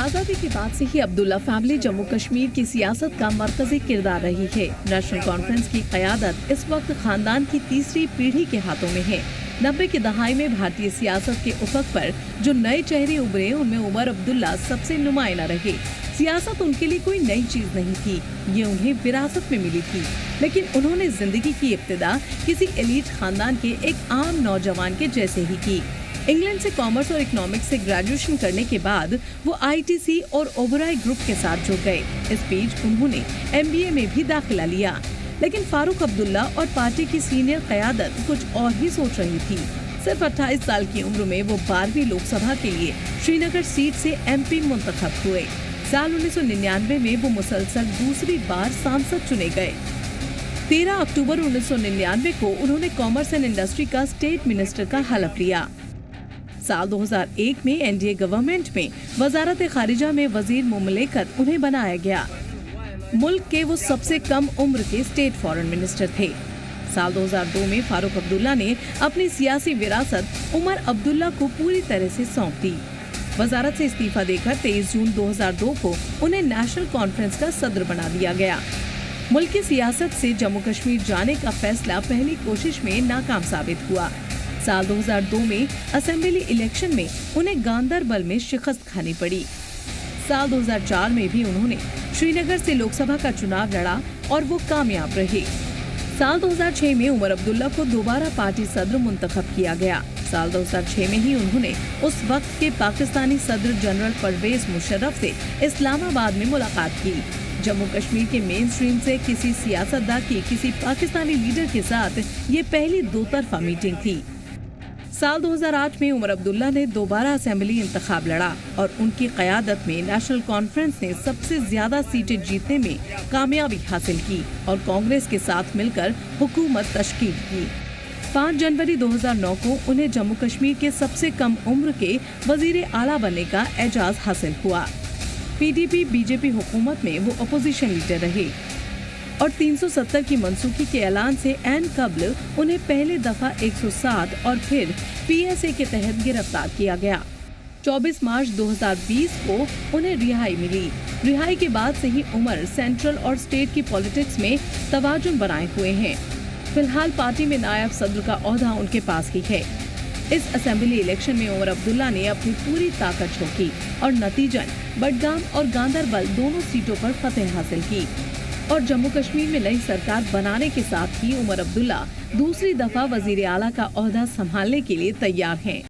आजादी के बाद से ही अब्दुल्ला फैमिली जम्मू कश्मीर की सियासत का मरकजी किरदार रही है। नेशनल कॉन्फ्रेंस की क़यादत इस वक्त खानदान की तीसरी पीढ़ी के हाथों में है। 90 की दहाई में भारतीय सियासत के उफक पर जो नए चेहरे उभरे, उनमें उमर अब्दुल्ला सबसे नुमाइंदा रहे। सियासत उनके लिए कोई नई चीज नहीं थी, ये उन्हें विरासत में मिली थी, लेकिन उन्होंने जिंदगी की इब्तिदा किसी एलीट खानदान के एक आम नौजवान के जैसे ही की। इंग्लैंड से कॉमर्स और इकोनॉमिक्स से ग्रेजुएशन करने के बाद वो आईटीसी और ओबराय ग्रुप के साथ जुड़ गए। इस बीच उन्होंने एमबीए में भी दाखिला लिया, लेकिन फारूक अब्दुल्ला और पार्टी की सीनियर क़यादत कुछ और ही सोच रही थी। सिर्फ 28 साल की उम्र में वो 12वीं लोकसभा के लिए श्रीनगर सीट से एमपी मुंतखब हुए। साल 1999 में वो मुसलसल दूसरी बार सांसद चुने गए। 13 अक्टूबर 1999 को उन्होंने कॉमर्स एंड इंडस्ट्री का स्टेट मिनिस्टर का हलफ लिया। साल 2001 में एनडीए गवर्नमेंट में वजारत खारिजा में वजीर मुमलिकत उन्हें बनाया गया। मुल्क के वो सबसे कम उम्र के स्टेट फॉरेन मिनिस्टर थे। साल 2002 में फारूक अब्दुल्ला ने अपनी सियासी विरासत उमर अब्दुल्ला को पूरी तरह से सौंप दी। वजारत से इस्तीफा देकर 23 जून 2002 को उन्हें नेशनल कॉन्फ्रेंस का सदर बना दिया गया। मुल्क की सियासत से जम्मू कश्मीर जाने का फैसला पहली कोशिश में नाकाम साबित हुआ। साल 2002 में असेंबली इलेक्शन में उन्हें गांदरबल में शिकस्त खानी पड़ी। साल 2004 में भी उन्होंने श्रीनगर से लोकसभा का चुनाव लड़ा और वो कामयाब रहे। साल 2006 में उमर अब्दुल्ला को दोबारा पार्टी सदर मुंतखब किया गया। साल 2006 में ही उन्होंने उस वक्त के पाकिस्तानी सदर जनरल परवेज मुशर्रफ से इस्लामाबाद में मुलाकात की। जम्मू कश्मीर के मेन स्ट्रीम से किसी सियासतदान की किसी पाकिस्तानी लीडर के साथ ये पहली दो तरफा मीटिंग थी। साल 2008 में उमर अब्दुल्ला ने दोबारा असेंबली इंतखाब लड़ा और उनकी क़यादत में नेशनल कॉन्फ्रेंस ने सबसे ज्यादा सीटें जीतने में कामयाबी हासिल की और कांग्रेस के साथ मिलकर हुकूमत तश्कील की। 5 जनवरी 2009 को उन्हें जम्मू कश्मीर के सबसे कम उम्र के वजीर आला बनने का एजाज हासिल हुआ। पीडीपी बीजेपी हुकूमत में वो अपोजिशन लीडर रहे और 370 की मनसूखी के ऐलान से ऐन कब्ल उन्हें पहले दफा 107 और फिर पीएसए के तहत गिरफ्तार किया गया। 24 मार्च 2020 को उन्हें रिहाई मिली। रिहाई के बाद से ही उमर सेंट्रल और स्टेट की पॉलिटिक्स में तवाजुन बनाए हुए हैं। फिलहाल पार्टी में नायब सदर का ओहदा उनके पास ही है। इस असेंबली इलेक्शन में उमर अब्दुल्ला ने अपनी पूरी ताकत झोंकी और नतीजन बडगाम और गांदरबल दोनों सीटों पर फतेह हासिल की और जम्मू कश्मीर में नई सरकार बनाने के साथ ही उमर अब्दुल्ला दूसरी दफा वजीर आला का ओहदा संभालने के लिए तैयार हैं।